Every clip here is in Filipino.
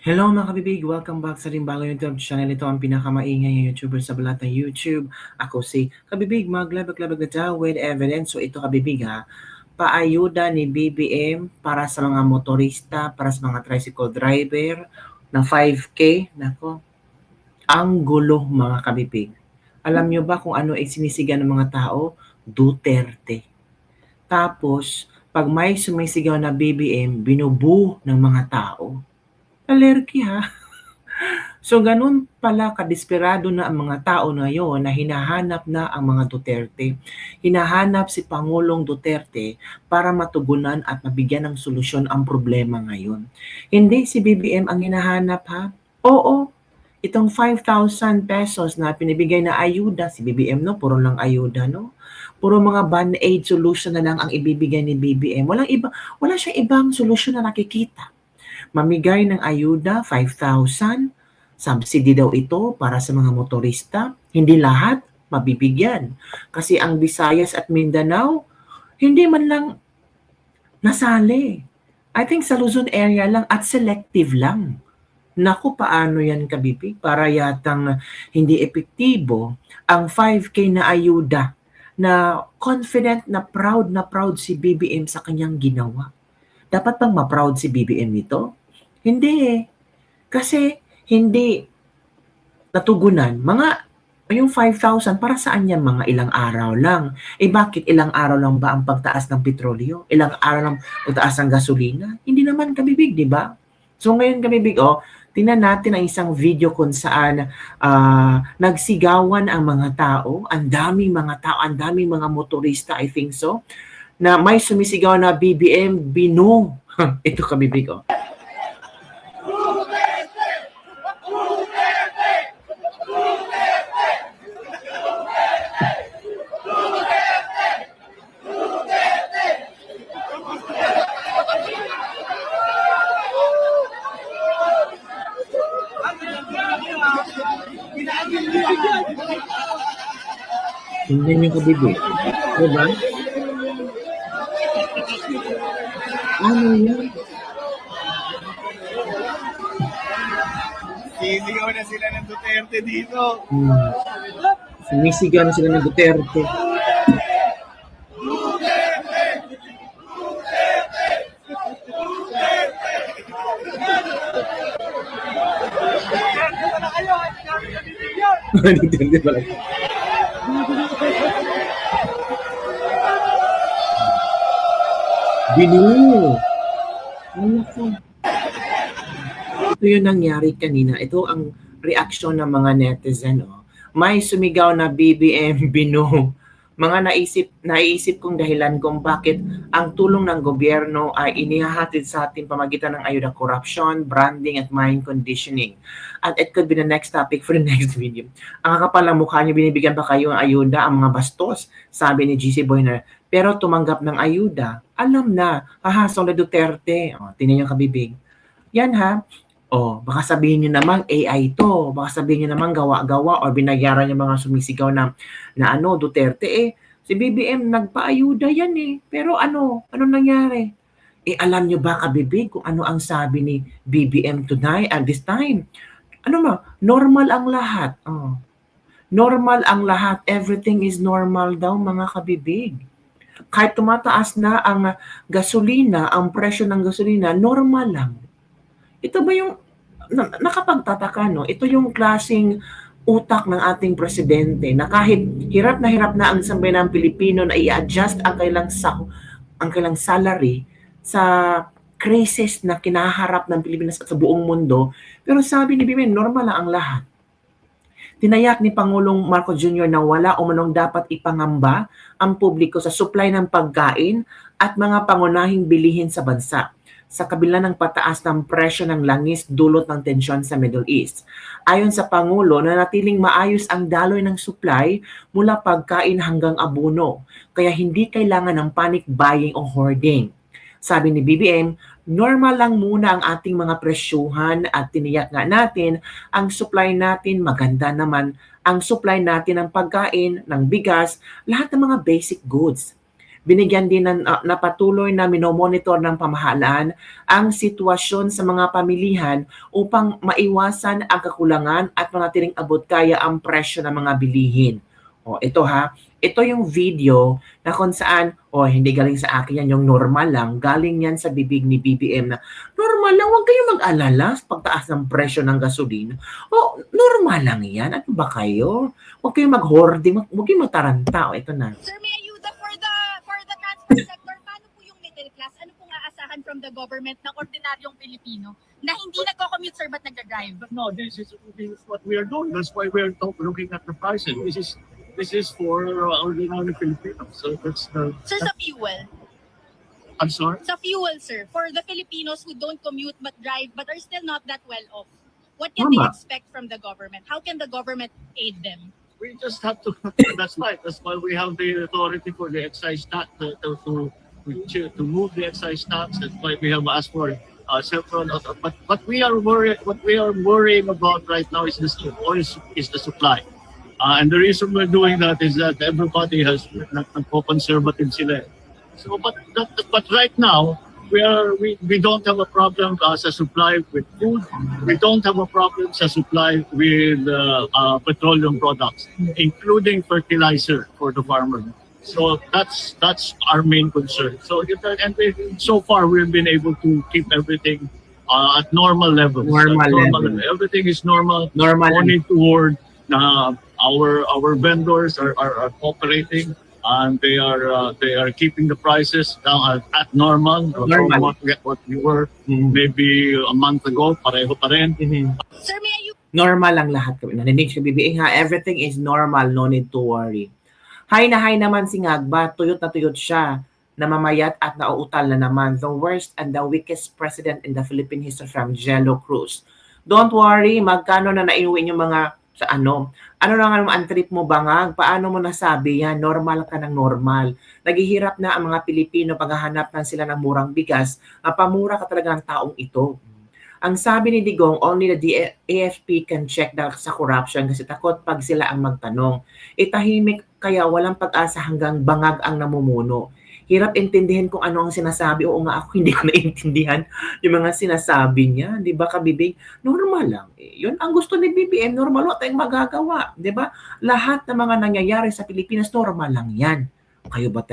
Hello mga kabibig! Welcome back sa Limbago YouTube channel. Ito ang pinakamaingay na YouTuber sa balat ng YouTube. Ako si Kabibig, maglabag-labag na tayo with evidence. So ito kabibig ha, paayuda ni BBM para sa mga motorista, para sa mga tricycle driver na 5K. Nako, ang gulo mga kabibig. Alam nyo ba kung ano ay sinisigan ng mga tao? Duterte. Tapos, pag may sumisigaw na BBM, binubu ng mga tao. Alerki ha. So ganun pala kadesperado na ang mga tao ngayon na hinahanap na ang mga Duterte. Hinahanap si Pangulong Duterte para matugunan at mabigyan ng solusyon ang problema ngayon. Hindi si BBM ang hinahanap ha. Oo, itong 5,000 pesos na pinibigay na ayuda, si BBM no, puro lang ayuda no. Puro mga band-aid solution na lang ang ibibigay ni BBM. Wala siyang ibang solusyon na nakikita. Mamigay ng ayuda, 5,000. Subsidy daw ito para sa mga motorista. Hindi lahat mabibigyan. Kasi ang Visayas at Mindanao, hindi man lang nasali. I think sa Luzon area lang at selective lang. Naku, paano yan kabibig? Para yatang hindi epektibo ang 5K na ayuda na confident na proud si BBM sa kanyang ginawa. Dapat bang ma-proud si BBM nito? Hindi eh. Kasi hindi natugunan. Yung 5,000 para saan yan? Mga ilang araw lang. Eh bakit ilang araw lang ba ang pagtaas ng petrolyo? Ilang araw lang pagtaas ng gasolina? Hindi naman kabibig, di ba? So ngayon kabibig, tingnan natin ang isang video kung saan nagsigawan ang mga tao, ang daming mga tao, ang daming mga motorista, I think so, na may sumisigaw na BBM, Bino. Ito kabibig, Tingnan yung kabibig. Diba? Ano yan? Sisigaw na sila ng Duterte dito. Sumisigaw na sila ng Duterte. Duterte pala. Binu! Ito yung nangyari kanina. Ito ang reaksyon ng mga netizen. May sumigaw na BBM Binu. Mga naiisip kong dahilan kung bakit ang tulong ng gobyerno ay inihahatid sa ating pamagitan ng ayuda, corruption, branding, at mind conditioning. At it could be the next topic for the next video. Ang kakapal ng mukha niyo, binibigyan pa kayo ng ayuda, ang mga bastos, sabi ni GC Boyner. Pero tumanggap ng ayuda, alam na, hahasol na Duterte. Tingnan niyo kabibig. Yan ha. Baka sabihin niyo naman AI to, baka sabihin niyo naman gawa-gawa or binayaran yung mga sumisigaw na Duterte. Si BBM nagpaayuda yan Pero ano nangyari? Alam niyo ba kabibig kung ano ang sabi ni BBM tonight at this time? Normal ang lahat. Normal ang lahat. Everything is normal daw mga kabibig. Kahit tumataas na ang gasolina, ang presyo ng gasolina, normal lang. Ito ba yung nakapagtataka, no? Ito yung klaseng utak ng ating presidente na kahit hirap na ang sambayanang Pilipino na i-adjust ang kailang salary sa crisis na kinaharap ng Pilipinas at sa buong mundo, pero sabi ni BBM, normal lang ang lahat. Tinayak ni Pangulong Marcos Jr. na wala o manong dapat ipangamba ang publiko sa supply ng pagkain at mga pangunahing bilihin sa bansa sa kabila ng pataas ng presyo ng langis dulot ng tensyon sa Middle East. Ayon sa Pangulo, nanatiling maayos ang daloy ng supply mula pagkain hanggang abono, kaya hindi kailangan ng panic buying o hoarding. Sabi ni BBM, normal lang muna ang ating mga presyuhan at tiniyak nga natin ang supply natin, maganda naman ang supply natin ng pagkain, ng bigas, lahat ng mga basic goods. Binigyan din na patuloy na minomonitor ng pamahalaan ang sitwasyon sa mga pamilihan upang maiwasan ang kakulangan at manatiling abot kaya ang presyo ng mga bilihin. O, ito ha, ito yung video na kung saan, hindi galing sa akin yan, yung normal lang, galing yan sa bibig ni BBM na normal lang, huwag kayong mag-alala sa pagtaas ng presyo ng gasolina. Normal lang yan. Ano ba kayo? Huwag kayong mag-hoarding, huwag kayong mataranta. Ito na. Sir, may ayuda for the transport sector. Paano po yung middle class? Ano pong aasahan from the government ng ordinaryong Pilipino na hindi nagko-commute, sir, but nagda-drive? No, this is what we are doing. That's why we are looking at the prices. This is for ordinary Filipinos. So that's the. Sir, sa fuel. I'm sorry. Sa fuel, sir, for the Filipinos who don't commute but drive but are still not that well off, what can they Tama. expect from the government? How can the government aid them? We just have to. That's right. That's why we have the authority for the excise tax to move the excise tax. That's why we have asked for several. But what we are worrying about right now is the supply. And the reason we're doing that is that everybody has conservative sila. So, but right now we don't have a problem sa supply with food. We don't have a problem sa supply with petroleum products, including fertilizer for the farmer. So that's our main concern. So so far we've been able to keep everything at normal levels. Normal level. Everything is normal. Normal. Only toward our vendors are cooperating, and they are keeping the prices down at normal. Normal. What we were maybe a month ago, pareho pa rin. Sir, may ayuda. Normal lang lahat. Naninig sa BBM ha, everything is normal, no need to worry. Hay naman si Ngagba, tuyot na tuyot siya, namamayat at nauutal na naman. The worst and the weakest president in the Philippine history from Jello Cruz. Don't worry, magkano na naiuwi yung mga sa ano na nga ang trip mo bangag? Paano mo nasabi yan? Normal ka ng normal. Naghihirap na ang mga Pilipino paghahanap ng sila ng murang bigas. Pamura ka talaga ng taong ito. Ang sabi ni Digong, only the AFP can check sa corruption kasi takot pag sila ang magtanong. Tahimik kaya walang pag-asa hanggang bangag ang namumuno. Hirap intindihin kung ano ang sinasabi. Oo nga, ako hindi ko naintindihan yung mga sinasabi niya. Di ba, kabibig? Normal lang. Yun ang gusto ni BBM. Normal, wala tayong magagawa. Di ba? Lahat ng mga nangyayari sa Pilipinas, normal lang yan. Kayo ba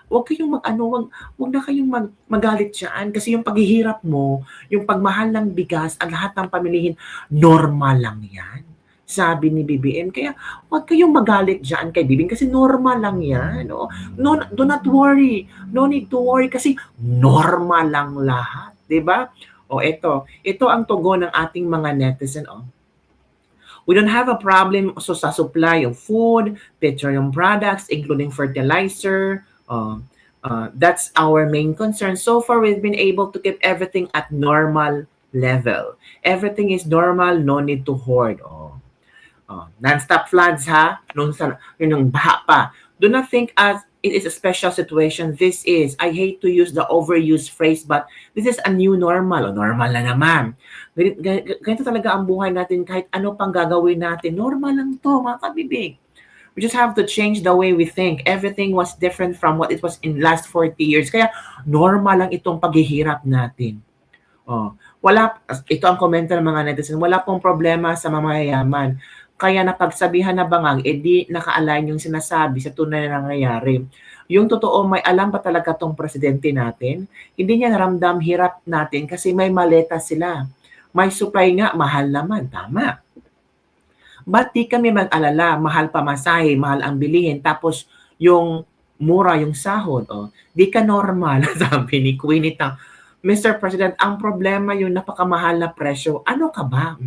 huwag kayong huwag na kayong magalit dyan kasi yung paghihirap mo, yung pagmahal ng bigas, ang lahat ng pamilihin, normal lang yan. Sabi ni BBM. Kaya huwag kayong magalit dyan kay BBM kasi normal lang yan. No, do not worry. No need to worry kasi normal lang lahat. Diba? Ito ang tugon ng ating mga netizen. We don't have a problem sa supply of food, petroleum products, including fertilizer. That's our main concern. So far, we've been able to keep everything at normal level. Everything is normal, no need to hoard. Non-stop floods ha, yung baha pa. Do not think as it is a special situation. This is, I hate to use the overused phrase, but this is a new normal. Normal na naman. Ganito talaga ang buhay natin kahit ano pang gagawin natin. Normal lang to, mga kabibig. We just have to change the way we think. Everything was different from what it was in last 40 years. Kaya normal lang itong paghihirap natin. Ito ang komento ng mga netizen. Wala pong problema sa mamayaman. Kaya napagsabihan na bangang, di naka-align yung sinasabi sa tunay na nangyayari. Yung totoo, may alam pa talaga tong presidente natin. Hindi niya naramdam hirap natin kasi may maleta sila. May supply nga, mahal naman. Tama. Ba't di kami mag-alala? Mahal pa masahe, mahal ang bilihin. Tapos yung mura, yung sahod. Di ka normal, sabi ni Queenie Tang. Mr. President, ang problema yung napakamahal na presyo. Ano ka ba?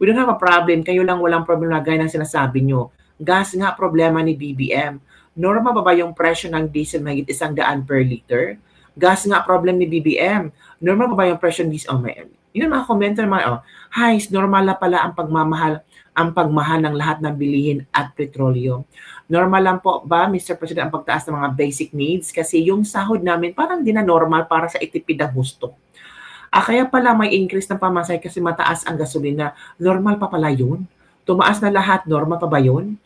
We don't have a problem. Kayo lang walang problema gaya ng sinasabi nyo. Gas nga problema ni BBM. Normal ba yung presyo ng diesel mahigit 100 per liter? Gas nga problem ni BBM. Normal ba yung presyo ng diesel? Yun ang mga komento naman. Normal na pala ang pagmahal ng lahat ng bilihin at petrolyo. Normal lang po ba, Mr. President, ang pagtaas ng mga basic needs? Kasi yung sahod namin parang di na normal para sa itipid ang husto. Kaya pala may increase ng pamasahe kasi mataas ang gasolina. Normal pa pala yun? Tumaas na lahat, normal pa ba yun?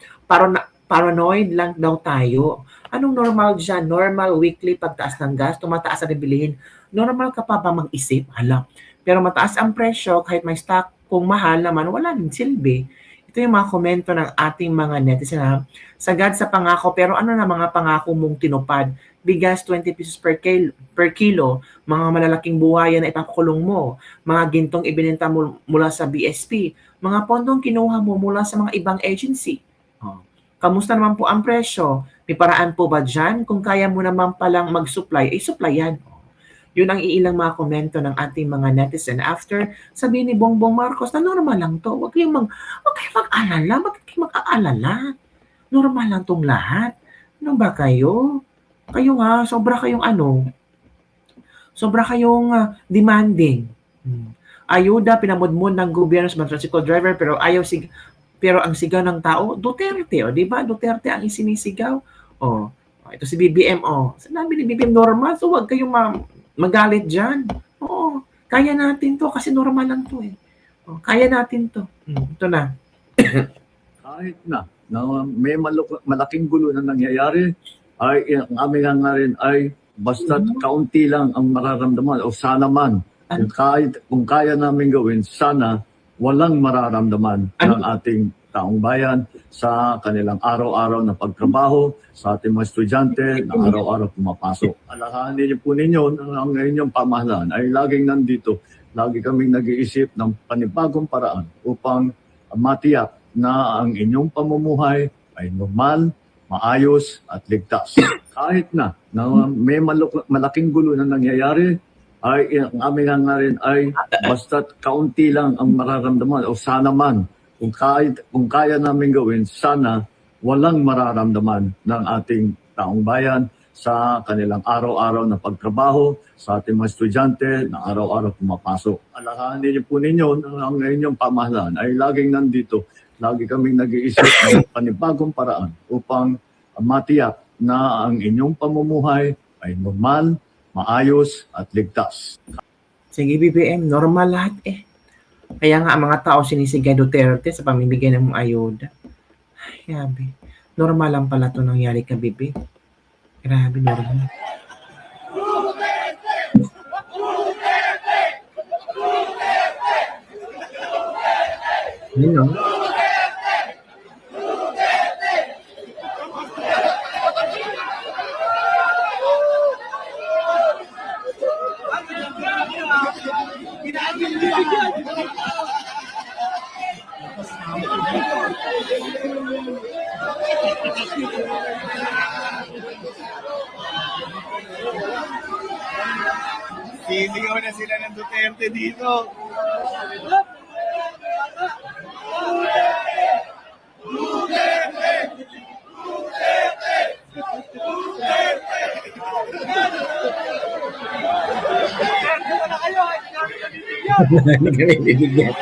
Paranoid lang daw tayo. Anong normal dyan? Normal weekly pagtaas ng gas, tumataas ang bilihin. Normal ka pa ba mag-isip? Hala. Pero mataas ang presyo, kahit may stock, kung mahal naman, wala din silbi. Ito yung mga komento ng ating mga netizen ha. Sagad sa pangako, pero ano na mga pangako mong tinupad? Bigas 20 pesos per kilo, mga malalaking buhayan na ipapakulong mo, mga gintong ibinenta mo mula sa BSP, mga pondong kinuha mo mula sa mga ibang agency. Oh. Kamusta naman po ang presyo? May paraan po ba dyan? Kung kaya mo naman palang mag-supply, ay supplyan. Yun ang iilang mga komento ng ating mga netizen after sabihin ni Bongbong Marcos na normal lang to. Huwag kayong mag-alala. Bakit kayo mag-aalala? Normal lang tong lahat. Ano ba kayo? Kayo nga, sobra kayong demanding. Ayuda, pinamudmod ng gobyerno sa mga tricycle driver pero ang sigaw ng tao, Duterte, di ba? Duterte ang isinisigaw. Ito si BBM, Sinabi ni BBM normal, so wag kayong magalit dyan. Kaya natin to kasi normal lang to eh. Kaya natin to. Ito na. Kahit na may malaking gulo na nangyayari, ay ang aming nga rin ay basta kaunti lang ang mararamdaman o sana man. Kung kaya namin gawin, sana walang mararamdaman ng ating taong bayan sa kanilang araw-araw na pagtrabaho, sa ating mga estudyante na araw-araw pumapasok. Alahanin niyo po ninyo na ang inyong pamahalaan ay laging nandito. Lagi kaming nag-iisip ng panibagong paraan upang matiyak na ang inyong pamumuhay ay normal, maayos at ligtas. Kahit na may malaking gulo na nangyayari, ay ang aming nga rin ay basta't kaunti lang ang mararamdaman o sana man. Kung kaya namin gawin, sana walang mararamdaman ng ating taong bayan sa kanilang araw-araw na pagtrabaho, sa ating mga estudyante na araw-araw pumapasok. Alahanin niyo po ninyo na ang inyong pamahalaan ay laging nandito. Lagi kaming nag-iisip ng panibagong paraan upang matiyak na ang inyong pamumuhay ay normal, maayos at ligtas. Sige BBM, normal lahat eh. Kaya nga ang mga tao sinisigay Duterte sa pamimigay ng mga ayuda. Ay, grabe. Normal lang pala ito nangyari ka, Bibi. Grabe, normal. Yun, no? Sisigaw na sila ng Duterte dito. Hindi kami bibigyan.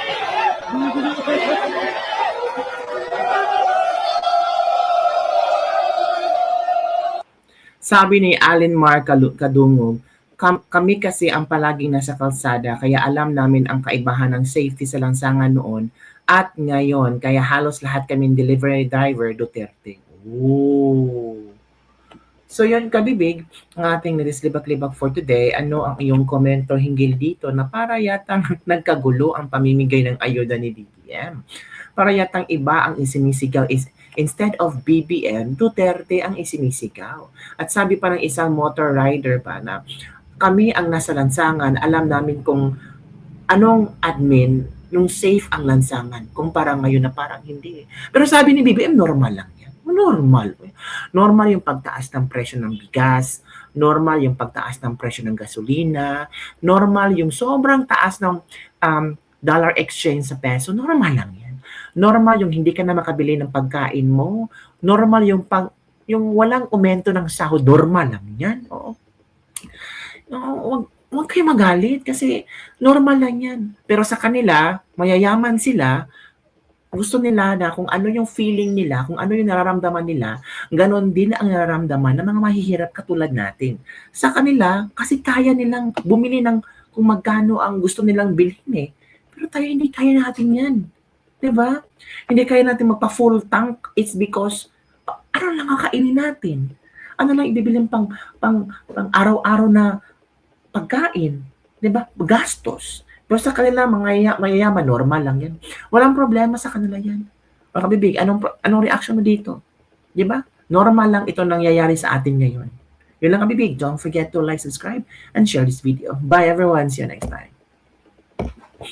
Sabi ni Allen Mar Kadungog, kami kasi ang palaging nasa kalsada kaya alam namin ang kaibahan ng safety sa lansangan noon at ngayon kaya halos lahat kaming delivery driver Duterte. Ooh. So yun kabibig, ang ating nilislibak-libak for today. Ano ang iyong komento hinggil dito na para yatang nagkagulo ang pamimigay ng ayuda ni BBM? Para yatang iba ang isinisigaw is instead of BBM, Duterte ang isinisigaw. At sabi pa ng isang motor rider pa na kami ang nasa lansangan, alam namin kung anong admin nung safe ang lansangan kumpara ngayon na parang hindi. Pero sabi ni BBM, normal lang yan. Normal. Normal yung pagtaas ng presyo ng bigas, normal yung pagtaas ng presyo ng gasolina, normal yung sobrang taas ng dollar exchange sa peso, normal lang yan. Normal yung hindi ka na makabili ng pagkain mo, normal yung walang aumento ng sahod, normal lang yan. Oo. Huwag kayo magalit kasi normal lang yan. Pero sa kanila, mayayaman sila, gusto nila na kung ano yung feeling nila, kung ano yung nararamdaman nila, ganon din ang nararamdaman ng mga mahihirap katulad natin. Sa kanila, kasi kaya nilang bumili ng kung magkano ang gusto nilang bilhin eh. Pero tayo, hindi kaya natin yan. Diba? Hindi kaya natin magpa-full tank. It's because Ano lang kakainin natin? Ano lang ibibilin pang araw-araw na pagkain? 'Di ba? Gastos. Pero sa kanila, mga mayayaman, normal lang yan. Walang problema sa kanila yan. Mga kabibig, anong reaction mo dito? 'Di ba? Normal lang ito nangyayari sa atin ngayon. Yun lang kabibig. Don't forget to like, subscribe, and share this video. Bye everyone. See you next time.